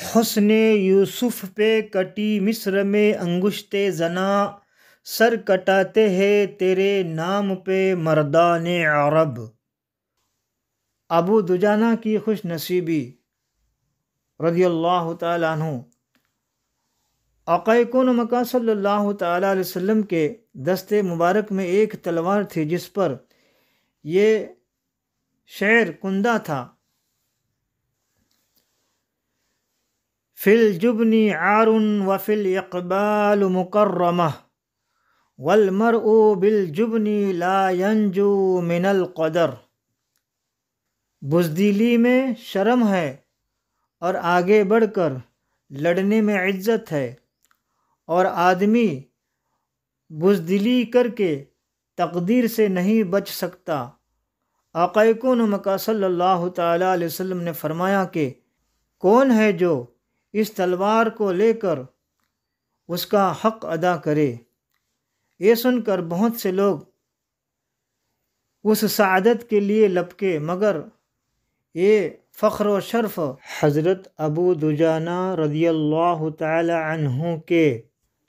حسن یوسف پہ کٹی مصر میں انگشت زنا، سر کٹاتے ہیں تیرے نام پہ مردان عرب۔ ابو دجانہ کی خوش نصیبی رضی اللہ تعالیٰ عنہ آقا کون مکہ صلی اللہ تعالیٰ علیہ وسلم کے دست مبارک میں ایک تلوار تھی جس پر یہ شعر کندہ تھا: فی الجبن عار وفی الاقبال مکرمہ والمرء بالجبن لا ینجو من القدر۔ بزدلی میں شرم ہے اور آگے بڑھ کر لڑنے میں عزت ہے، اور آدمی بزدلی کر کے تقدیر سے نہیں بچ سکتا۔ آقا کون مکہ صلی اللہ تعالیٰ علیہ وسلم نے فرمایا کہ کون ہے جو اس تلوار کو لے کر اس کا حق ادا کرے؟ یہ سن کر بہت سے لوگ اس سعادت کے لیے لپکے، مگر یہ فخر و شرف حضرت ابو دجانہ رضی اللہ تعالی عنہ کے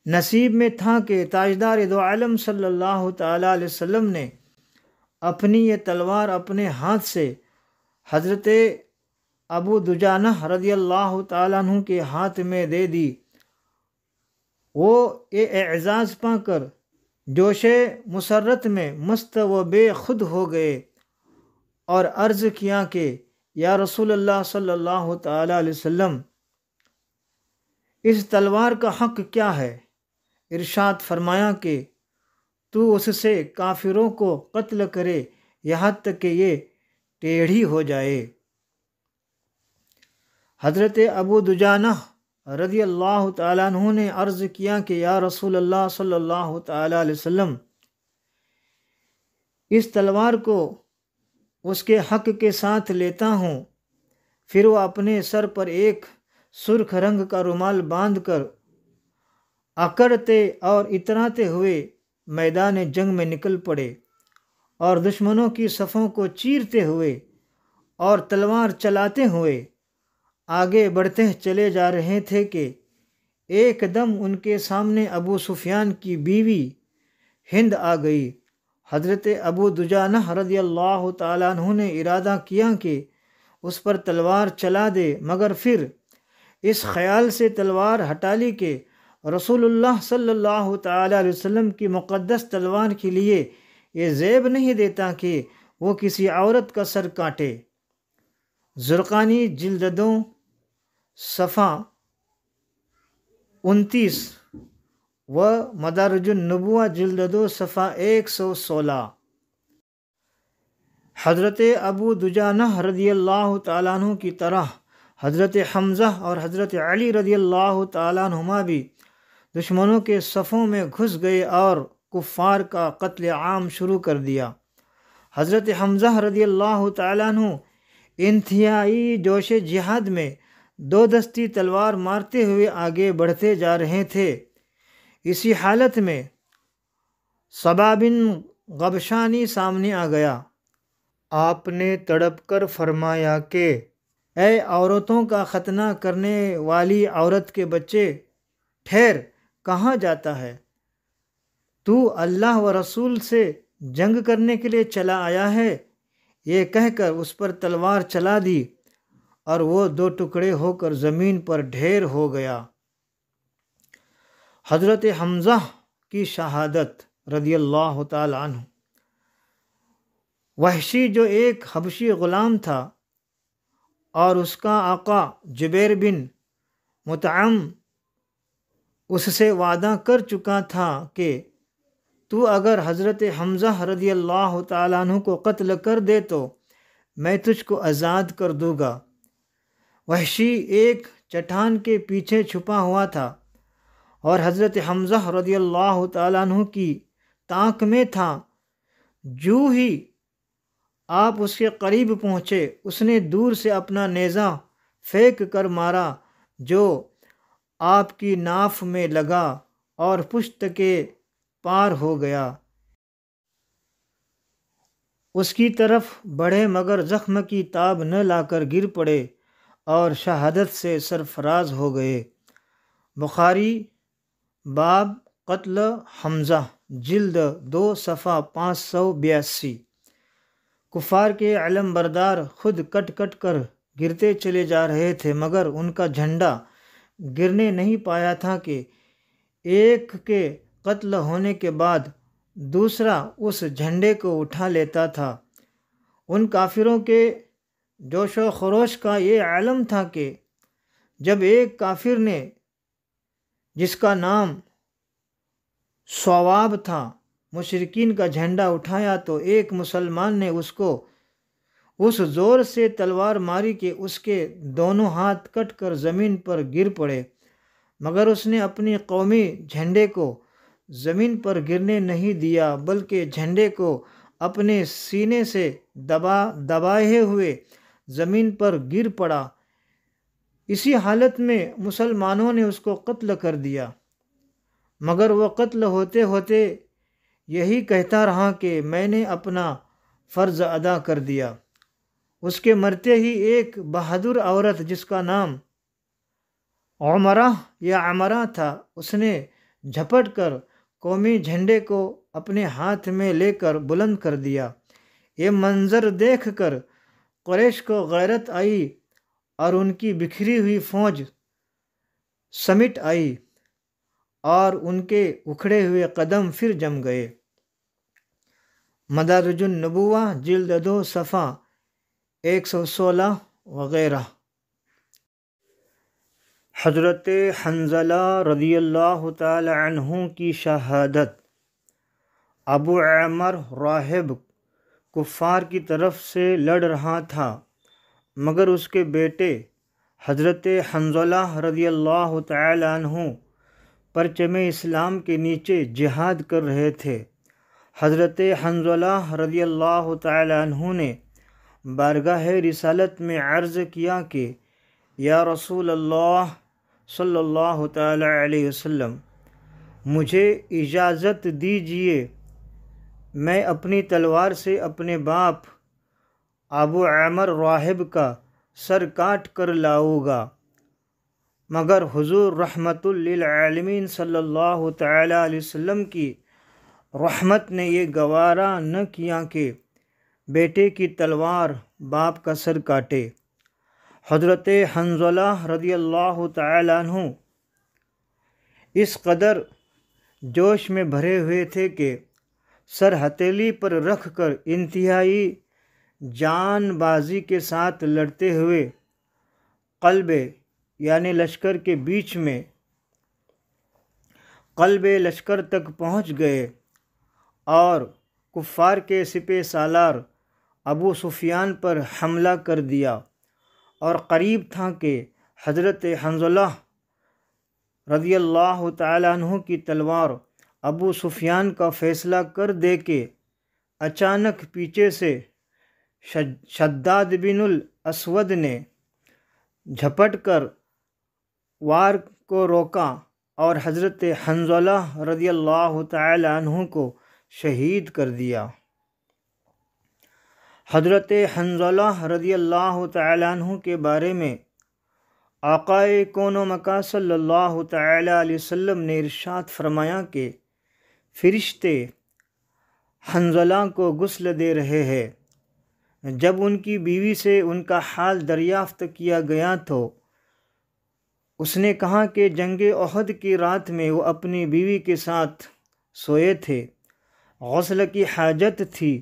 نصیب میں تھا کہ تاجدار دو عالم صلی اللہ تعالی علیہ وسلم نے اپنی یہ تلوار اپنے ہاتھ سے حضرت ابو دجانہ رضی اللہ تعالیٰ عنہ کے ہاتھ میں دے دی۔ وہ یہ اعزاز پا کر جوش مسرت میں مست و بے خود ہو گئے اور عرض کیا کہ یا رسول اللہ صلی اللہ تعالیٰ علیہ وسلم، اس تلوار کا حق کیا ہے؟ ارشاد فرمایا کہ تو اس سے کافروں کو قتل کرے یہاں تک کہ یہ ٹیڑھی ہو جائے۔ حضرت ابو دجانہ رضی اللہ تعالیٰ عنہ نے عرض کیا کہ یا رسول اللہ صلی اللہ تعالیٰ علیہ وسلم، اس تلوار کو اس کے حق کے ساتھ لیتا ہوں۔ پھر وہ اپنے سر پر ایک سرخ رنگ کا رومال باندھ کر اکڑتے اور اتراتے ہوئے میدان جنگ میں نکل پڑے اور دشمنوں کی صفوں کو چیرتے ہوئے اور تلوار چلاتے ہوئے آگے بڑھتے چلے جا رہے تھے کہ ایک دم ان کے سامنے ابو سفیان کی بیوی ہند آ گئی۔ حضرت ابو دجانہ رضی اللہ تعالیٰ عنہ نے ارادہ کیا کہ اس پر تلوار چلا دے، مگر پھر اس خیال سے تلوار ہٹا لی کہ رسول اللہ صلی اللہ تعالیٰ علیہ وسلم کی مقدس تلوار کے لیے یہ زیب نہیں دیتا کہ وہ کسی عورت کا سر کاٹے۔ زرقانی جلد 2 صفحہ 29 و مدارج النبوہ جلد 2 صفحہ 116۔ حضرت ابو دجانہ رضی اللہ تعالیٰ عنہ کی طرح حضرت حمزہ اور حضرت علی رضی اللہ تعالیٰ عنہما بھی دشمنوں کے صفوں میں گھس گئے اور کفار کا قتل عام شروع کر دیا۔ حضرت حمزہ رضی اللہ تعالیٰ عنہ انتہائی جوش جہاد میں 2 دستی تلوار مارتے ہوئے آگے بڑھتے جا رہے تھے۔ اسی حالت میں صبا بن غبشانی سامنے آ گیا۔ آپ نے تڑپ کر فرمایا کہ اے عورتوں کا ختنہ کرنے والی عورت کے بچے، ٹھہر، کہاں جاتا ہے؟ تو اللہ و رسول سے جنگ کرنے کے لیے چلا آیا ہے؟ یہ کہہ کر اس پر تلوار چلا دی اور وہ 2 ٹکڑے ہو کر زمین پر ڈھیر ہو گیا۔ حضرت حمزہ کی شہادت رضی اللہ تعالی عنہ۔ وحشی جو ایک حبشی غلام تھا اور اس کا آقا جبیر بن مطعم اس سے وعدہ کر چکا تھا کہ تو اگر حضرت حمزہ رضی اللہ تعالیٰ عنہ کو قتل کر دے تو میں تجھ کو آزاد کر دوں گا۔ وحشی ایک چٹان کے پیچھے چھپا ہوا تھا اور حضرت حمزہ رضی اللہ تعالیٰ عنہ کی تاک میں تھا۔ جو ہی آپ اس کے قریب پہنچے، اس نے دور سے اپنا نیزہ پھینک کر مارا جو آپ کی ناف میں لگا اور پشت کے پار ہو گیا۔ اس کی طرف بڑھے مگر زخم کی تاب نہ لا کر گر پڑے اور شہادت سے سرفراز ہو گئے۔ بخاری باب قتل حمزہ جلد 2 صفحہ 582۔ کفار کے علم بردار خود کٹ کٹ کر گرتے چلے جا رہے تھے، مگر ان کا جھنڈا گرنے نہیں پایا تھا کہ ایک کے قتل ہونے کے بعد دوسرا اس جھنڈے کو اٹھا لیتا تھا۔ ان کافروں کے جوش و خروش کا یہ عالم تھا کہ جب ایک کافر نے، جس کا نام صواب تھا، مشرکین کا جھنڈا اٹھایا تو ایک مسلمان نے اس کو اس زور سے تلوار ماری کہ اس کے دونوں ہاتھ کٹ کر زمین پر گر پڑے، مگر اس نے اپنی قومی جھنڈے کو زمین پر گرنے نہیں دیا، بلکہ جھنڈے کو اپنے سینے سے دبائے ہوئے زمین پر گر پڑا۔ اسی حالت میں مسلمانوں نے اس کو قتل کر دیا، مگر وہ قتل ہوتے ہوتے یہی کہتا رہا کہ میں نے اپنا فرض ادا کر دیا۔ اس کے مرتے ہی ایک بہادر عورت جس کا نام عمرہ یا عمرہ تھا، اس نے جھپٹ کر قومی جھنڈے کو اپنے ہاتھ میں لے کر بلند کر دیا۔ یہ منظر دیکھ کر قریش کو غیرت آئی اور ان کی بکھری ہوئی فوج سمٹ آئی اور ان کے اکھڑے ہوئے قدم پھر جم گئے۔ مدارج النبوہ جلد 2 صفحہ 116 وغیرہ۔ حضرت حنظلہ رضی اللہ تعالی عنہ کی شہادت۔ ابو عامر راہب کفار کی طرف سے لڑ رہا تھا، مگر اس کے بیٹے حضرت حنظلہ رضی اللہ تعالی عنہ پرچم اسلام کے نیچے جہاد کر رہے تھے۔ حضرت حنظلہ رضی اللہ تعالی عنہ نے بارگاہ رسالت میں عرض کیا کہ یا رسول اللہ صلی اللہ تعالی علیہ وسلم، مجھے اجازت دیجیے، میں اپنی تلوار سے اپنے باپ ابو عامر راہب کا سر کاٹ کر لاؤں گا، مگر حضور رحمت للعالمین صلی اللہ تعالی علیہ وسلم کی رحمت نے یہ گوارا نہ کیا کہ بیٹے کی تلوار باپ کا سر کاٹے۔ حضرت حنظلہ رضی اللہ تعالی عنہ اس قدر جوش میں بھرے ہوئے تھے کہ سر ہتھیلی پر رکھ کر انتہائی جان بازی کے ساتھ لڑتے ہوئے قلب یعنی لشکر کے بیچ میں قلب لشکر تک پہنچ گئے اور کفار کے سپہ سالار ابو سفیان پر حملہ کر دیا، اور قریب تھا کہ حضرت حنظلہ رضی اللہ تعالی عنہ کی تلوار ابو سفیان کا فیصلہ کر دے کہ اچانک پیچھے سے شداد بن الاسود نے جھپٹ کر وار کو روکا اور حضرت حنظلہ رضی اللہ تعالی عنہ کو شہید کر دیا۔ حضرت حنظلہ رضی اللہ تعالی عنہ کے بارے میں آقائے کون و مکان صلی اللہ تعالی علیہ وسلم نے ارشاد فرمایا کہ فرشتے حنظلہ کو غسل دے رہے ہیں۔ جب ان کی بیوی سے ان کا حال دریافت کیا گیا تو اس نے کہا کہ جنگ احد کی رات میں وہ اپنی بیوی کے ساتھ سوئے تھے، غسل کی حاجت تھی،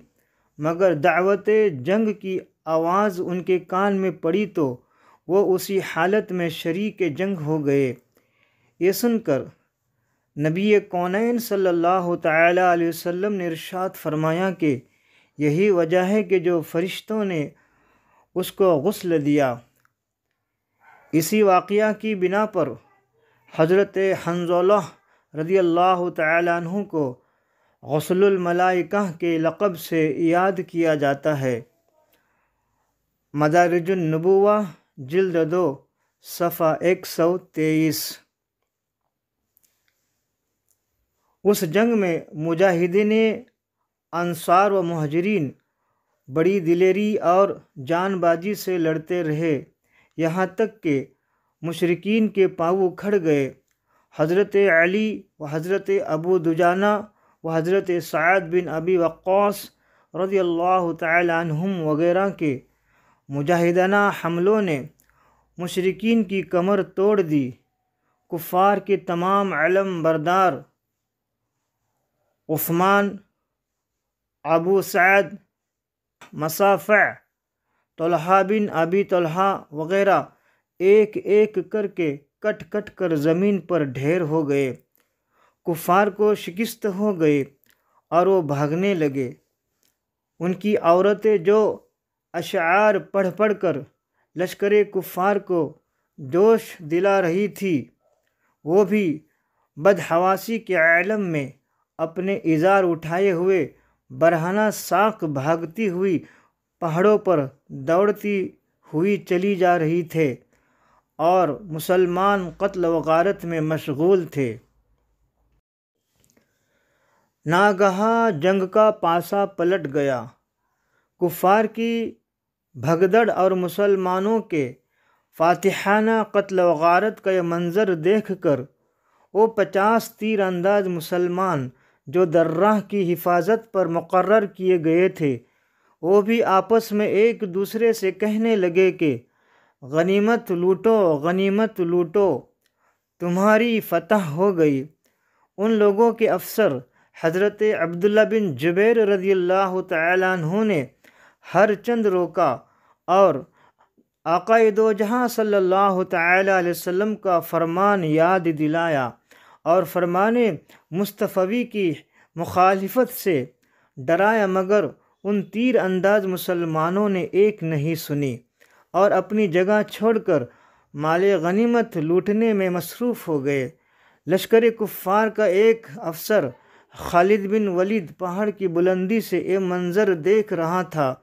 مگر دعوت جنگ کی آواز ان کے کان میں پڑی تو وہ اسی حالت میں شریک جنگ ہو گئے۔ یہ سن کر نبی کونین صلی اللہ تعالی علیہ وسلم نے ارشاد فرمایا کہ یہی وجہ ہے کہ جو فرشتوں نے اس کو غسل دیا۔ اسی واقعہ کی بنا پر حضرت حنظلہ رضی اللہ تعالی عنہ کو غسل الملائکہ کے لقب سے یاد کیا جاتا ہے۔ مدارج النبوہ جلد 2 صفحہ 123۔ اس جنگ میں مجاہدین انصار و مہاجرین بڑی دلیری اور جان بازی سے لڑتے رہے۔ یہاں تک کہ مشرکین کے پاؤں کھڑ گئے۔ حضرت علی و حضرت ابو دجانہ و حضرت سعد بن ابی وقاص رضی اللہ تعالی عنہم وغیرہ کے مجاہدانہ حملوں نے مشرکین کی کمر توڑ دی۔ کفار کے تمام علم بردار عثمان، ابو سعد، مصافع، طلحہ بن ابی طلحہ وغیرہ ایک ایک کر کے کٹ کٹ کر زمین پر ڈھیر ہو گئے۔ کفار کو شکست ہو گئے اور وہ بھاگنے لگے۔ ان کی عورتیں جو اشعار پڑھ پڑھ کر لشکر کفار کو جوش دلا رہی تھی، وہ بھی بدحواسی کے عالم میں اپنے ازار اٹھائے ہوئے برہنہ ساکھ بھاگتی ہوئی پہاڑوں پر دوڑتی ہوئی چلی جا رہی تھے اور مسلمان قتل و غارت میں مشغول تھے۔ ناگہاں جنگ کا پاسا پلٹ گیا۔ کفار کی بھگدڑ اور مسلمانوں کے فاتحانہ قتل و غارت کا یہ منظر دیکھ کر وہ 50 تیر انداز مسلمان جو درہ کی حفاظت پر مقرر کیے گئے تھے، وہ بھی آپس میں ایک دوسرے سے کہنے لگے کہ غنیمت لوٹو، غنیمت لوٹو، تمہاری فتح ہو گئی۔ ان لوگوں کے افسر حضرت عبداللہ بن جبیر رضی اللہ تعالیٰ عنہ نے ہر چند روکا اور آقا دو جہاں صلی اللہ تعالیٰ علیہ وسلم کا فرمان یاد دلایا اور فرمان مصطفی کی مخالفت سے ڈرایا، مگر ان تیر انداز مسلمانوں نے ایک نہیں سنی اور اپنی جگہ چھوڑ کر مال غنیمت لوٹنے میں مصروف ہو گئے۔ لشکر کفار کا ایک افسر خالد بن ولید پہاڑ کی بلندی سے یہ منظر دیکھ رہا تھا۔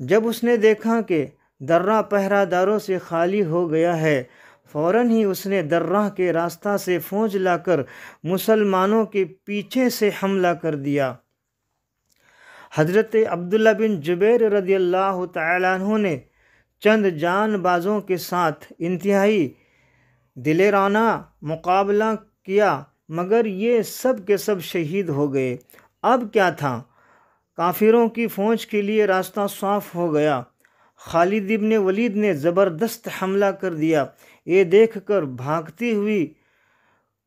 جب اس نے دیکھا کہ درہ پہرہ داروں سے خالی ہو گیا ہے، فوراً ہی اس نے درہ کے راستہ سے فوج لا کر مسلمانوں کے پیچھے سے حملہ کر دیا۔ حضرت عبداللہ بن جبیر رضی اللہ تعالیٰ عنہ نے چند جان بازوں کے ساتھ انتہائی دلیرانہ مقابلہ کیا، مگر یہ سب کے سب شہید ہو گئے۔ اب کیا تھا؟ کافروں کی فوج کے لیے راستہ صاف ہو گیا۔ خالد بن ولید نے زبردست حملہ کر دیا۔ یہ دیکھ کر بھاگتی ہوئی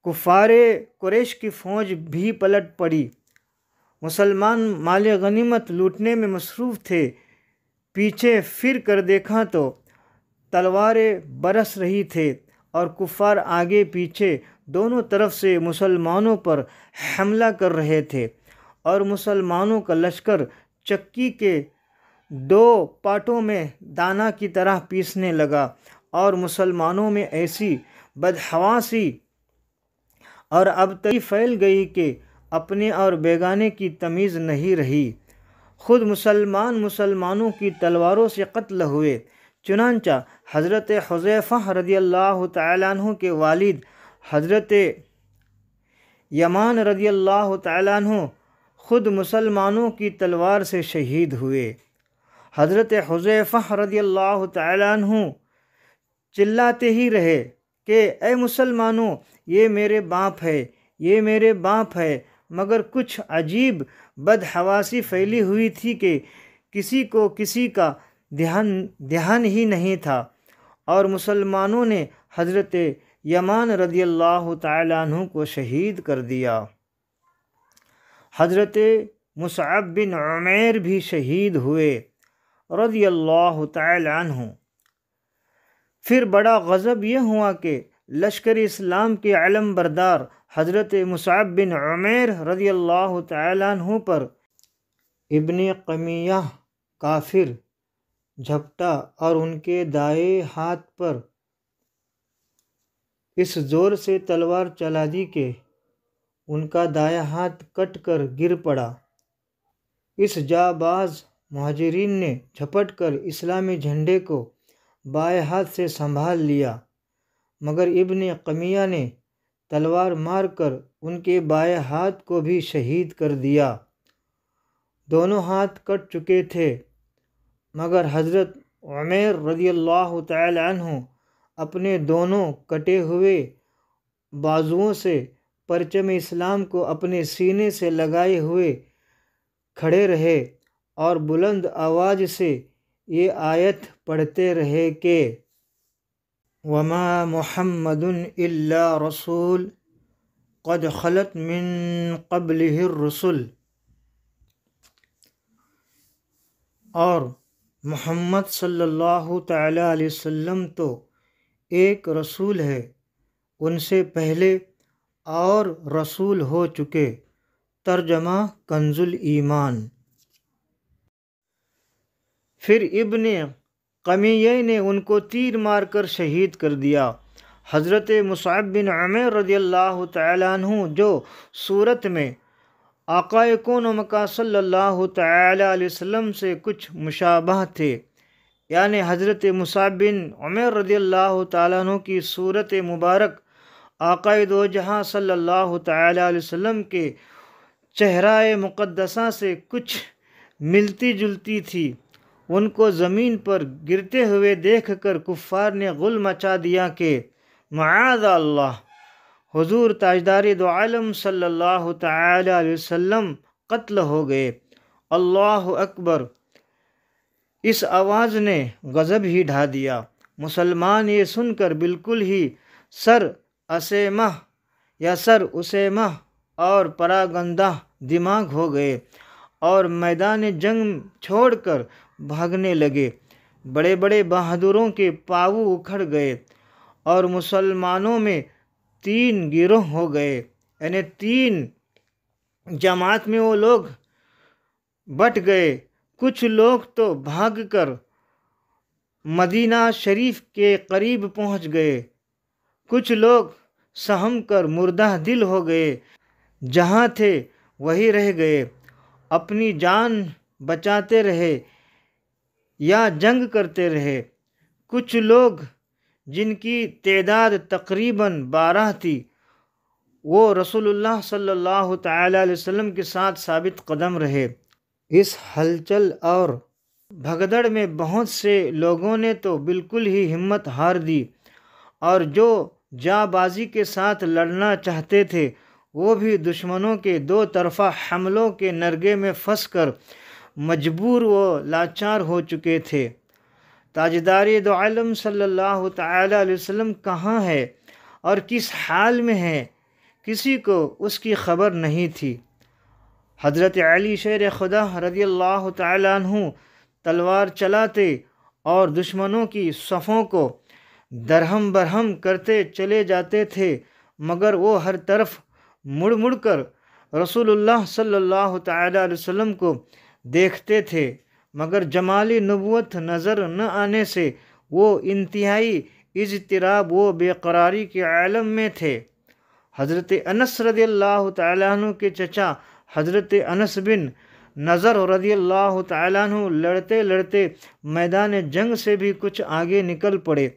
کفار قریش کی فوج بھی پلٹ پڑی۔ مسلمان مال غنیمت لوٹنے میں مصروف تھے۔ پیچھے پھر کر دیکھا تو تلواریں برس رہی تھے اور کفار آگے پیچھے دونوں طرف سے مسلمانوں پر حملہ کر رہے تھے، اور مسلمانوں کا لشکر چکی کے 2 پارٹوں میں دانہ کی طرح پیسنے لگا، اور مسلمانوں میں ایسی بدحواسی اور ابتری پھیل گئی کہ اپنے اور بیگانے کی تمیز نہیں رہی۔ خود مسلمانوں کی تلواروں سے قتل ہوئے۔ چنانچہ حضرت حذیفہ رضی اللہ تعالیٰ عنہ کے والد حضرت یمان رضی اللہ تعالیٰ عنہ خود مسلمانوں کی تلوار سے شہید ہوئے۔ حضرت حذیفہ رضی اللہ تعالیٰ عنہ چلاتے ہی رہے کہ اے مسلمانوں، یہ میرے باپ ہے، یہ میرے باپ ہے، مگر کچھ عجیب بدحواسی پھیلی ہوئی تھی کہ کسی کو کسی کا دھیان ہی نہیں تھا، اور مسلمانوں نے حضرت یمان رضی اللہ تعالیٰ عنہ کو شہید کر دیا۔ حضرت مصعب بن عمیر بھی شہید ہوئے رضی اللہ تعالیٰ عنہ۔ پھر بڑا غضب یہ ہوا کہ لشکر اسلام کے علم بردار حضرت مصعب بن عمیر رضی اللہ تعالیٰ عنہ پر ابن قمیہ کافر جھپٹا اور ان کے دائیں ہاتھ پر اس زور سے تلوار چلا دی کہ ان کا دایاں ہاتھ کٹ کر گر پڑا۔ اس جانباز مہاجرین نے جھپٹ کر اسلامی جھنڈے کو بائیں ہاتھ سے سنبھال لیا، مگر ابن قمیہ نے تلوار مار کر ان کے بائیں ہاتھ کو بھی شہید کر دیا۔ دونوں ہاتھ کٹ چکے تھے، مگر حضرت عمیر رضی اللہ تعالی عنہ اپنے دونوں کٹے ہوئے بازوؤں سے پرچم اسلام کو اپنے سینے سے لگائے ہوئے کھڑے رہے اور بلند آواز سے یہ آیت پڑھتے رہے کہ وما محمد الا رسول قد خلت من قبلہ الرسل، اور محمد صلی اللہ تعالی علیہ وسلم تو ایک رسول ہے، ان سے پہلے اور رسول ہو چکے۔ ترجمہ کنز الایمان۔ پھر ابن قمیہ نے ان کو تیر مار کر شہید کر دیا۔ حضرت مصعب بن عمیر رضی اللہ تعالیٰ عنہ جو صورت میں آقا کون و مکان صلی اللہ تعالیٰ علیہ وسلم سے کچھ مشابہ تھے، یعنی حضرت مصعب بن عمیر رضی اللہ تعالیٰ عنہ کی صورت مبارک آقا دو جہاں صلی اللہ تعالیٰ علیہ وسلم کے چہرہ مقدسہ سے کچھ ملتی جلتی تھی، ان کو زمین پر گرتے ہوئے دیکھ کر کفار نے غل مچا دیا کہ معاذ اللہ، حضور تاجدار دو عالم صلی اللہ تعالی علیہ وسلم قتل ہو گئے۔ اللہ اکبر! اس آواز نے غضب ہی ڈھا دیا۔ مسلمان یہ سن کر بالکل ہی سر اسیمہ اور پراگندہ دماغ ہو گئے اور میدان جنگ چھوڑ کر بھاگنے لگے۔ بڑے بڑے بہادروں کے پاؤں اکھڑ گئے اور مسلمانوں میں 3 گروہ ہو گئے، یعنی 3 جماعت میں وہ لوگ بٹ گئے۔ کچھ لوگ تو بھاگ کر مدینہ شریف کے قریب پہنچ گئے، کچھ لوگ سہم کر مردہ دل ہو گئے، جہاں تھے وہیں رہ گئے، اپنی جان بچاتے رہے یا جنگ کرتے رہے۔ کچھ لوگ جن کی تعداد تقریباً 12 تھی، وہ رسول اللہ صلی اللہ تعالی علیہ وسلم کے ساتھ ثابت قدم رہے۔ اس ہلچل اور بھگدڑ میں بہت سے لوگوں نے تو بالکل ہی ہمت ہار دی، اور جو جاں بازی کے ساتھ لڑنا چاہتے تھے وہ بھی دشمنوں کے 2 طرفہ حملوں کے نرغے میں پھنس کر مجبور و لاچار ہو چکے تھے۔ تاجدار دو عالم صلی اللہ تعالی علیہ وسلم کہاں ہے اور کس حال میں ہے، کسی کو اس کی خبر نہیں تھی۔ حضرت علی شیر خدا رضی اللہ تعالی عنہ تلوار چلاتے اور دشمنوں کی صفوں کو درہم برہم کرتے چلے جاتے تھے، مگر وہ ہر طرف مڑ مڑ کر رسول اللہ صلی اللہ تعالی علیہ وسلم کو دیکھتے تھے، مگر جمال نبوت نظر نہ آنے سے وہ انتہائی اضطراب و بے قراری کے عالم میں تھے۔ حضرت انس رضی اللہ تعالیٰ عنہ کے چچا حضرت انس بن نضر رضی اللہ تعالیٰ عنہ لڑتے لڑتے میدان جنگ سے بھی کچھ آگے نکل پڑے۔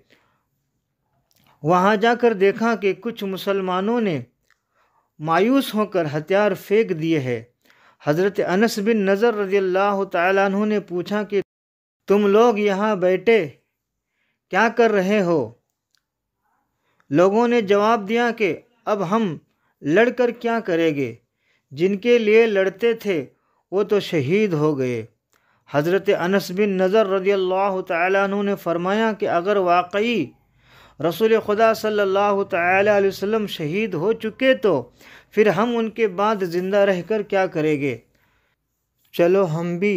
وہاں جا کر دیکھا کہ کچھ مسلمانوں نے مایوس ہو کر ہتھیار پھینک دیے ہیں۔ حضرت انس بن نضر رضی اللہ تعالیٰ عنہ نے پوچھا کہ تم لوگ یہاں بیٹھے کیا کر رہے ہو؟ لوگوں نے جواب دیا کہ اب ہم لڑ کر کیا کریں گے، جن کے لیے لڑتے تھے وہ تو شہید ہو گئے۔ حضرت انس بن نضر رضی اللہ تعالیٰ عنہ نے فرمایا کہ اگر واقعی رسول خدا صلی اللہ تعالی علیہ وسلم شہید ہو چکے تو پھر ہم ان کے بعد زندہ رہ کر کیا کریں گے؟ چلو ہم بھی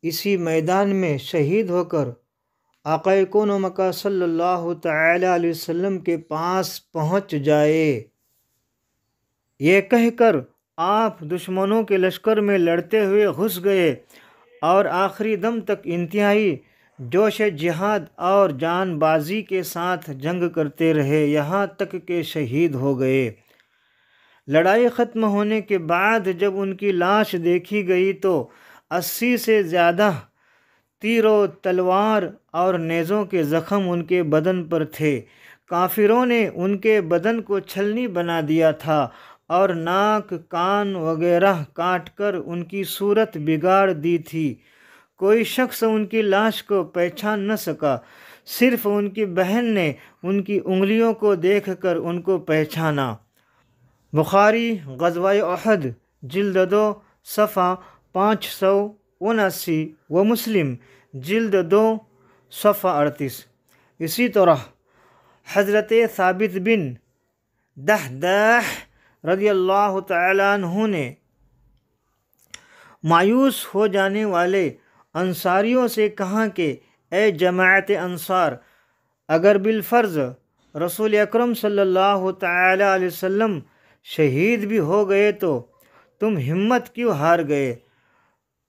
اسی میدان میں شہید ہو کر آقا کون و مکان صلی اللہ تعالی علیہ وسلم کے پاس پہنچ جائے۔ یہ کہہ کر آپ دشمنوں کے لشکر میں لڑتے ہوئے گھس گئے اور آخری دم تک انتہائی جوش جہاد اور جان بازی کے ساتھ جنگ کرتے رہے، یہاں تک کہ شہید ہو گئے۔ لڑائی ختم ہونے کے بعد جب ان کی لاش دیکھی گئی تو 80 سے زیادہ تیر و تلوار اور نیزوں کے زخم ان کے بدن پر تھے۔ کافروں نے ان کے بدن کو چھلنی بنا دیا تھا اور ناک کان وغیرہ کاٹ کر ان کی صورت بگاڑ دی تھی۔ کوئی شخص ان کی لاش کو پہچان نہ سکا، صرف ان کی بہن نے ان کی انگلیوں کو دیکھ کر ان کو پہچانا۔ بخاری غزوہ احد جلد 2 صفحہ 579 و مسلم جلد 2 صفحہ 38۔ اسی طرح حضرت ثابت بن دحداح رضی اللہ تعالیٰ عنہ نے مایوس ہو جانے والے انصاریوں سے کہا کہ اے جماعت انصار، اگر بالفرض رسول اکرم صلی اللہ تعالیٰ علیہ وسلم شہید بھی ہو گئے تو تم ہمت کیوں ہار گئے؟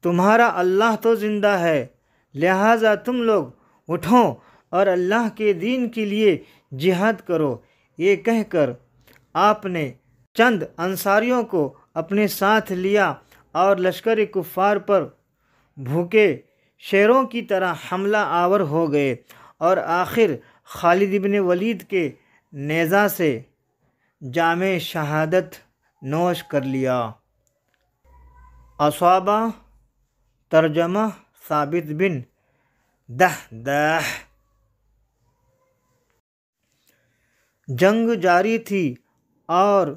تمہارا اللہ تو زندہ ہے، لہٰذا تم لوگ اٹھو اور اللہ کے دین کے لیے جہاد کرو۔ یہ کہہ کر آپ نے چند انصاریوں کو اپنے ساتھ لیا اور لشکر کفار پر بھوکے شیروں کی طرح حملہ آور ہو گئے اور آخر خالد بن ولید کے نیزہ سے جام شہادت نوش کر لیا۔ اصحابہ ترجمہ ثابت بن دحداح۔ جنگ جاری تھی اور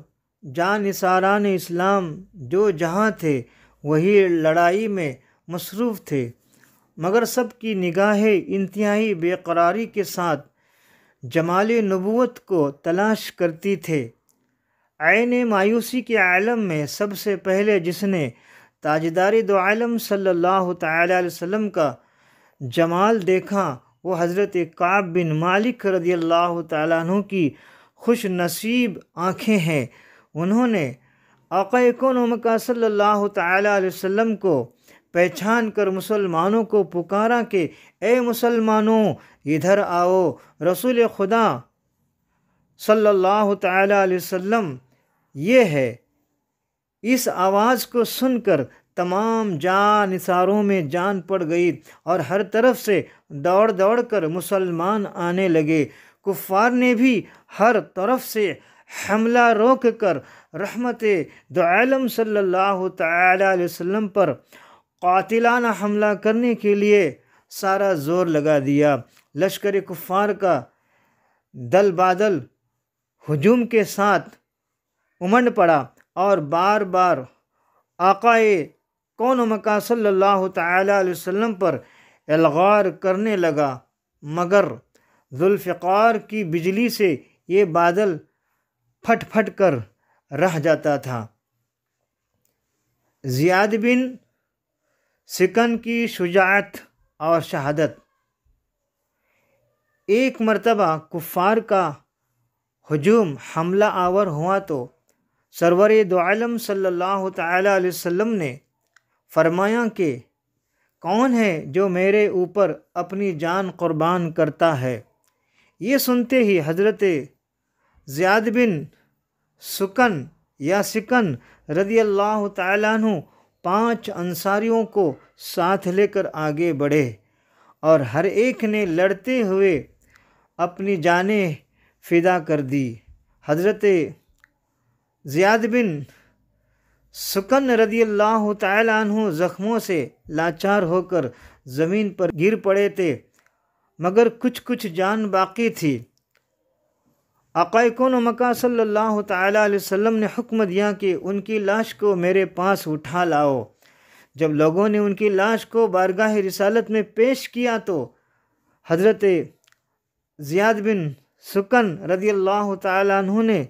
جانثاران اسلام جو جہاں تھے وہی لڑائی میں مصروف تھے، مگر سب کی نگاہیں انتہائی بے قراری کے ساتھ جمال نبوت کو تلاش کرتی تھے۔ عین مایوسی کے عالم میں سب سے پہلے جس نے تاجدار دو عالم صلی اللہ تعالیٰ علیہ وسلم کا جمال دیکھا وہ حضرت کعب بن مالک رضی اللہ تعالیٰ عنہ کی خوش نصیب آنکھیں ہیں۔ انہوں نے آقا کون و مکہ صلی اللہ تعالیٰ علیہ وسلم کو پہچان کر مسلمانوں کو پکارا کہ اے مسلمانوں ادھر آؤ، رسول خدا صلی اللہ تعالیٰ علیہ وسلم یہ ہے۔ اس آواز کو سن کر تمام جانثاروں میں جان پڑ گئی اور ہر طرف سے دوڑ دوڑ کر مسلمان آنے لگے۔ کفار نے بھی ہر طرف سے حملہ روک کر رحمت دو عالم صلی اللہ تعالیٰ علیہ وسلم پر قاتلانہ حملہ کرنے کے لیے سارا زور لگا دیا۔ لشکر کفار کا دل بادل ہجوم کے ساتھ امنڈ پڑا اور بار بار آقا کون و مکہ صلی اللہ تعالیٰ علیہ وسلم پر الغار کرنے لگا، مگر ذوالفقار کی بجلی سے یہ بادل پھٹ پھٹ کر رہ جاتا تھا۔ زیاد بن سکن کی شجاعت اور شہادت۔ ایک مرتبہ کفار کا ہجوم حملہ آور ہوا تو سرور دو عالم صلی اللہ تعالیٰ علیہ وسلم نے فرمایا کہ کون ہے جو میرے اوپر اپنی جان قربان کرتا ہے؟ یہ سنتے ہی حضرت زیاد بن سکن یا سکن رضی اللہ تعالیٰ عنہ 5 انصاریوں کو ساتھ لے کر آگے بڑھے اور ہر ایک نے لڑتے ہوئے اپنی جانیں فدا کر دی۔ حضرت زیاد بن سکن رضی اللہ تعالیٰ عنہ زخموں سے لاچار ہو کر زمین پر گر پڑے تھے، مگر کچھ جان باقی تھی۔ آقا کون و مکہ صلی اللہ تعالیٰ علیہ وسلم نے حکم دیا کہ ان کی لاش کو میرے پاس اٹھا لاؤ۔ جب لوگوں نے ان کی لاش کو بارگاہ رسالت میں پیش کیا تو حضرت زیاد بن سکن رضی اللہ تعالیٰ عنہ نے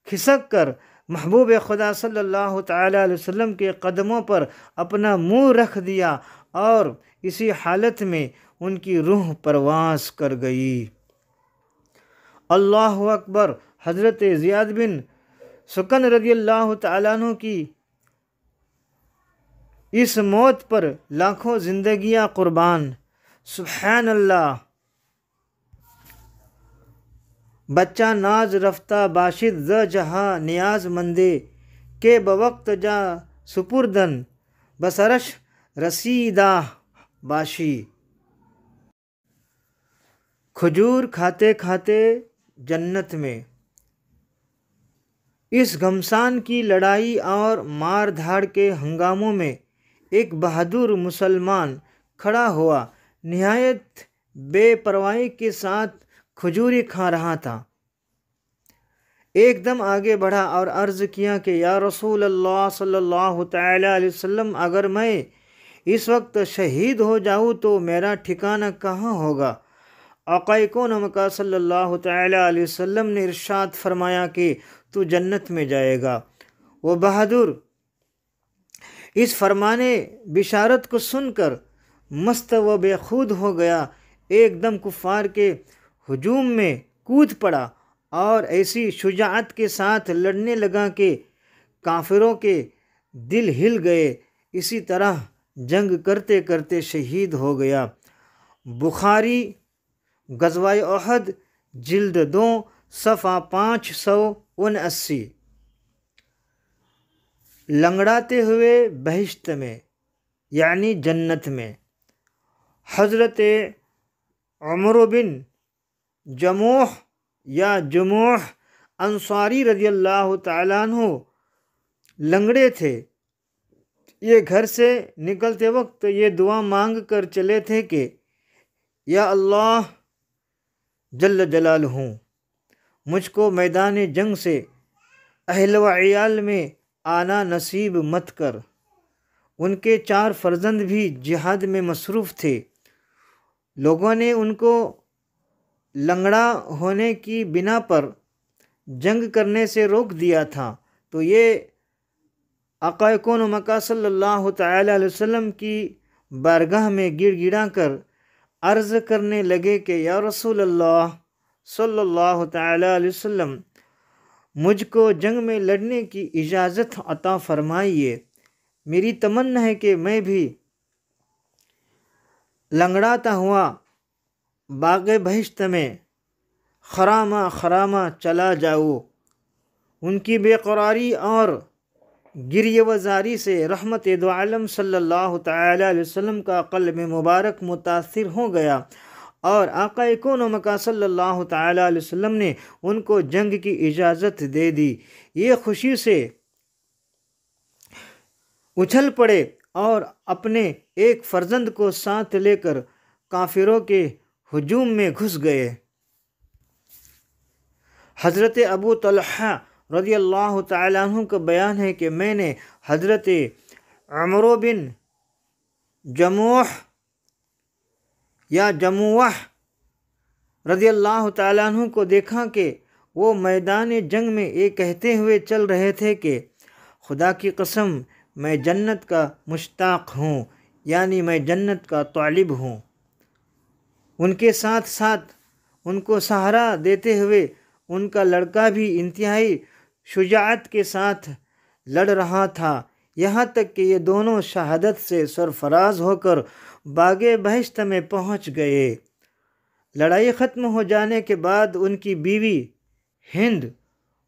کھسک کر محبوب خدا صلی اللہ تعالیٰ علیہ وسلم کے قدموں پر اپنا منہ رکھ دیا اور اسی حالت میں ان کی روح پرواز کر گئی۔ اللہ اکبر۔ حضرت زیاد بن سکن رضی اللہ تعالیٰ عنہ کی اس موت پر لاکھوں زندگیاں قربان۔ سبحان اللہ۔ بچہ ناز رفتہ باشد ز جہاں نیاز مندے کے بوقت جا سپردن بسرش رسیدہ باشی۔ کھجور کھاتے کھاتے جنت میں۔ اس گھمسان کی لڑائی اور مار دھاڑ کے ہنگاموں میں ایک بہادر مسلمان کھڑا ہوا، نہایت بے پرواہی کے ساتھ کھجوری کھا رہا تھا۔ ایک دم آگے بڑھا اور عرض کیا کہ یا رسول اللہ صلی اللہ تعالی علیہ وسلم، اگر میں اس وقت شہید ہو جاؤں تو میرا ٹھکانہ کہاں ہوگا؟ آقا کونم کا صلی اللہ تعالی علیہ وسلم نے ارشاد فرمایا کہ تو جنت میں جائے گا۔ وہ بہادر اس فرمانے بشارت کو سن کر مست و بے خود ہو گیا، ایک دم کفار کے ہجوم میں کود پڑا اور ایسی شجاعت کے ساتھ لڑنے لگا کہ کافروں کے دل ہل گئے۔ اسی طرح جنگ کرتے کرتے شہید ہو گیا۔ بخاری غزوہ احد جلد 2 صفحہ 579۔ لنگڑاتے ہوئے بہشت میں یعنی جنت میں۔ حضرت عمرو بن جموح یا جموح انصاری رضی اللہ تعالیٰ عنہ لنگڑے تھے۔ یہ گھر سے نکلتے وقت یہ دعا مانگ کر چلے تھے کہ یا اللہ جل جلالہ، مجھ کو میدان جنگ سے اہل و عیال میں آنا نصیب مت کر۔ ان کے 4 فرزند بھی جہاد میں مصروف تھے۔ لوگوں نے ان کو لنگڑا ہونے کی بنا پر جنگ کرنے سے روک دیا تھا، تو یہ آقا کون مکہ صلی اللہ تعالی علیہ وسلم کی بارگاہ میں گڑ گڑا کر عرض کرنے لگے کہ یا رسول اللہ صلی اللہ تعالی علیہ وسلم، مجھ کو جنگ میں لڑنے کی اجازت عطا فرمائیے۔ میری تمنا ہے کہ میں بھی لنگڑاتا ہوا باغ بہشت میں خرامہ خرامہ چلا جاؤں۔ ان کی بے قراری اور گریہ وزاری سے رحمت دو عالم صلی اللہ تعالی علیہ وسلم کا قلب مبارک متاثر ہو گیا، اور آقا کون مکہ صلی اللہ تعالی علیہ وسلم نے ان کو جنگ کی اجازت دے دی۔ یہ خوشی سے اچھل پڑے اور اپنے ایک فرزند کو ساتھ لے کر کافروں کے ہجوم میں گھس گئے۔ حضرت ابو طلحہ رضی اللہ تعالیٰ عنہ کا بیان ہے کہ میں نے حضرت عمرو بن جموح یا جموح رضی اللہ تعالیٰ عنہ کو دیکھا کہ وہ میدان جنگ میں یہ کہتے ہوئے چل رہے تھے کہ خدا کی قسم میں جنت کا مشتاق ہوں، یعنی میں جنت کا طالب ہوں۔ ان کے ساتھ ساتھ ان کو سہارا دیتے ہوئے ان کا لڑکا بھی انتہائی شجاعت کے ساتھ لڑ رہا تھا، یہاں تک کہ یہ دونوں شہادت سے سرفراز ہو کر باغ بہشت میں پہنچ گئے۔ لڑائی ختم ہو جانے کے بعد ان کی بیوی ہند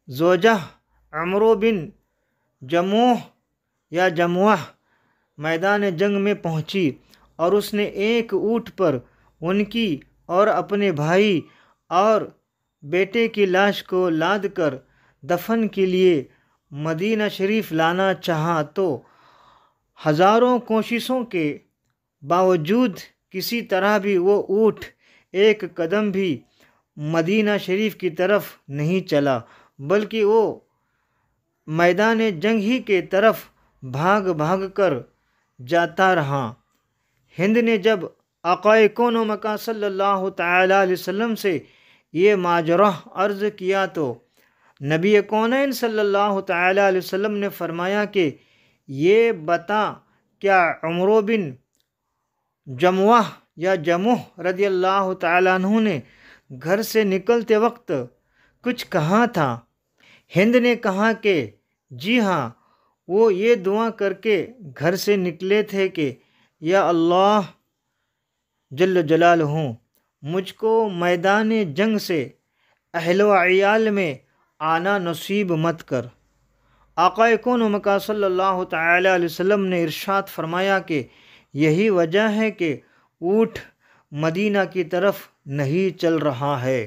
زوجہ عمرو بن جموح یا جموح میدان جنگ میں پہنچی، اور اس نے ایک اونٹ پر ان کی اور اپنے بھائی اور بیٹے کی لاش کو لاد کر دفن کے لیے مدینہ شریف لانا چاہا، تو ہزاروں کوششوں کے باوجود کسی طرح بھی وہ اونٹ ایک قدم بھی مدینہ شریف کی طرف نہیں چلا، بلکہ وہ میدان جنگ ہی کے طرف بھاگ بھاگ کر جاتا رہا۔ ہند نے جب آقا کون مکہ صلی اللہ تعالی علیہ وسلم سے یہ ماجرا عرض کیا تو نبی کونین صلی اللہ تعالی علیہ وسلم نے فرمایا کہ یہ بتا، کیا عمرو بن جموح یا جموح رضی اللہ تعالیٰ عنہ نے گھر سے نکلتے وقت کچھ کہا تھا؟ ہند نے کہا کہ جی ہاں، وہ یہ دعا کر کے گھر سے نکلے تھے کہ یا اللہ جل جلالہ، مجھ کو میدان جنگ سے اہل و عیال میں آنا نصیب مت کر۔ آقا کون مکہ صلی اللہ تعالی علیہ وسلم نے ارشاد فرمایا کہ یہی وجہ ہے کہ اونٹ مدینہ کی طرف نہیں چل رہا ہے۔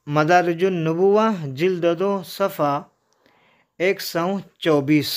مدارج النبوہ جلد 2 صفحہ 124۔